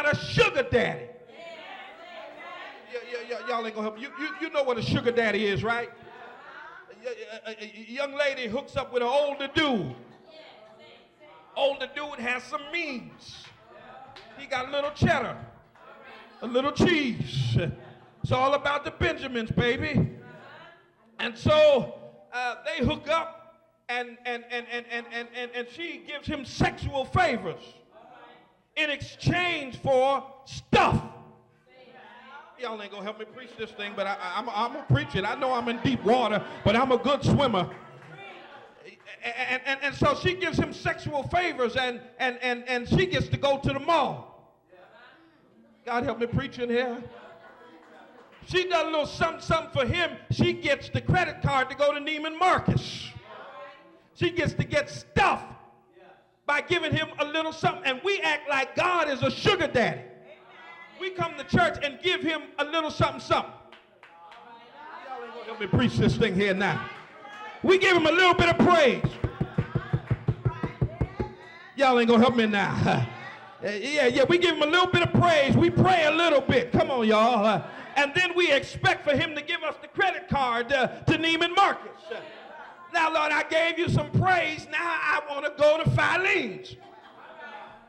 a sugar daddy. Y'all ain't gonna help. You know what a sugar daddy is, right? A young lady hooks up with an older dude. Older dude has some means. He got a little cheddar, a little cheese. It's all about the Benjamins, baby. And so they hook up, and she gives him sexual favors in exchange for stuff. Y'all ain't gonna help me preach this thing, but I'm gonna preach it. I know I'm in deep water, but I'm a good swimmer. And so she gives him sexual favors, and she gets to go to the mall. God help me preach in here. She does a little something for him. She gets the credit card to go to Neiman Marcus. She gets to get stuff by giving him a little something. And we act like God is a sugar daddy. We come to church and give him a little something. Y'all ain't gonna help me preach this thing here now. We give him a little bit of praise. Y'all ain't gonna help me now. Yeah, we give him a little bit of praise. We pray a little bit. Come on, y'all. And then we expect for him to give us the credit card to Neiman Marcus. Now, Lord, I gave you some praise. Now I want to go to Filene's.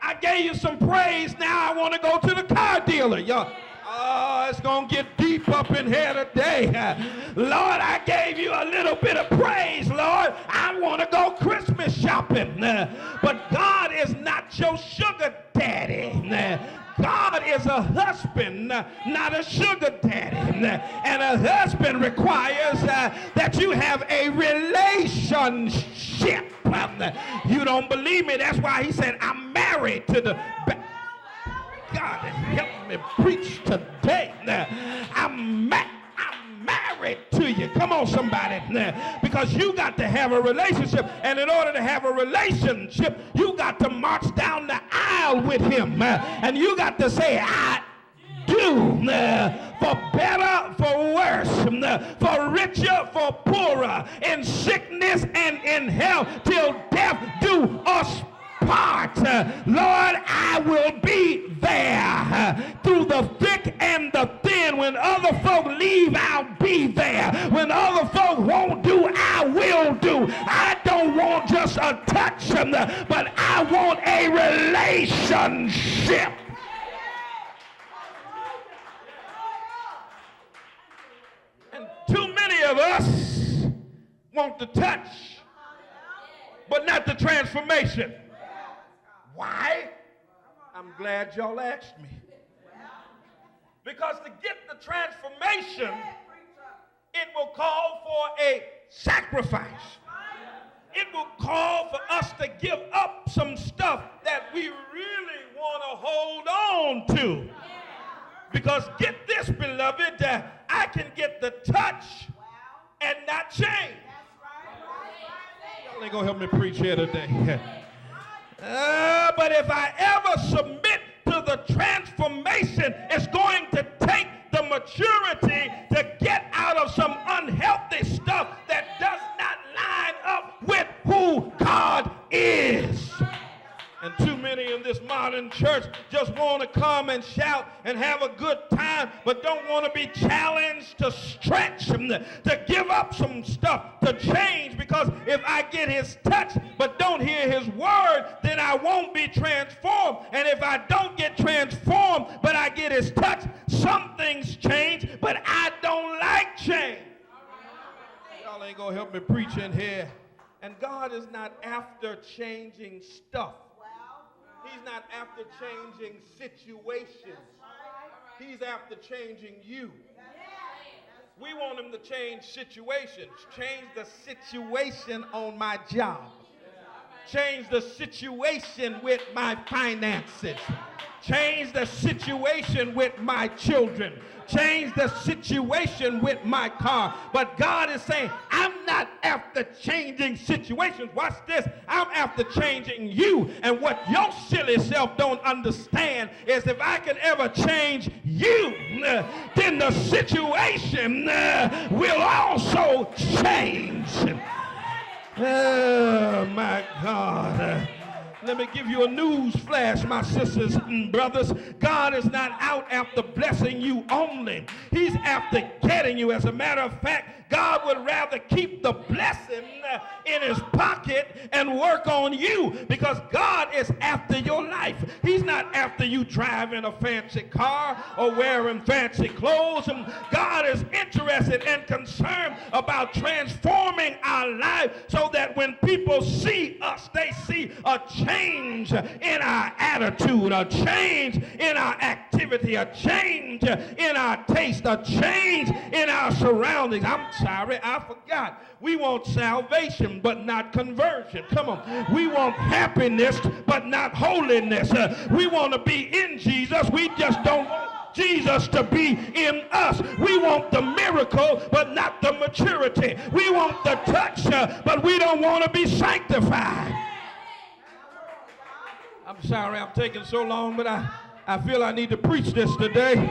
I gave you some praise. Now I want to go to the car dealer. Y'all, oh, it's going to get deep up in here today. Lord, I gave you a little bit of praise, Lord. I want to go Christmas shopping. But God is not your sugar daddy. God is a husband, not a sugar daddy. And a husband requires that you have a relationship. You don't believe me? That's why he said, I'm married to the... God, help me preach today. I'm married to you. Come on, somebody. Because you got to have a relationship. And in order to have a relationship, you got to march down the aisle with him. And you got to say, I do. For better, for worse. For richer, for poorer. In sickness and in health. Till death do us part. Lord, I will be there through the thick and the thin. When other folk leave, I'll be there. When other folk won't do, I will do. I don't want just a touch, but I want a relationship. And too many of us want the touch, but not the transformation. Why? I'm glad y'all asked me. Because to get the transformation, it will call for a sacrifice. It will call for us to give up some stuff that we really want to hold on to. Because get this, beloved, I can get the touch and not change. Y'all ain't going to help me preach here today. But if I ever submit to the transformation, it's going to take the maturity to get out of some unhealthy stuff that does not line up with who God is. And too many in this modern church just want to come and shout and have a good time, but don't want to be challenged to stretch, to give up some stuff, to change. Because if I get his touch but don't hear his word, then I won't be transformed. And if I don't get transformed but I get his touch, some things change, but I don't like change. Y'all ain't going to help me preach in here. And God is not after changing stuff. He's not after changing situations. He's after changing you. We want him to change situations. Change the situation on my job. Change the situation with my finances. Change the situation with my children. Change the situation with my car. But God is saying, I'm not after changing situations. Watch this. I'm after changing you. And what your silly self don't understand is if I can ever change you, then the situation will also change. Oh, my God. Let me give you a news flash, my sisters and brothers. God is not out after blessing you only. He's after getting you. As a matter of fact, God would rather keep the blessing in his pocket and work on you, because God is after your life. He's not after you driving a fancy car or wearing fancy clothes. And God is interested and concerned about transforming our life so that when people see us, they see a change in our attitude, a change in our activity, a change in our taste, a change in our surroundings. I'm sorry, I forgot. We want salvation, but not conversion. Come on. We want happiness, but not holiness. We want to be in Jesus. We just don't want Jesus to be in us. We want the miracle, but not the maturity. We want the touch, but we don't want to be sanctified. I'm sorry I'm taking so long, but I feel I need to preach this today.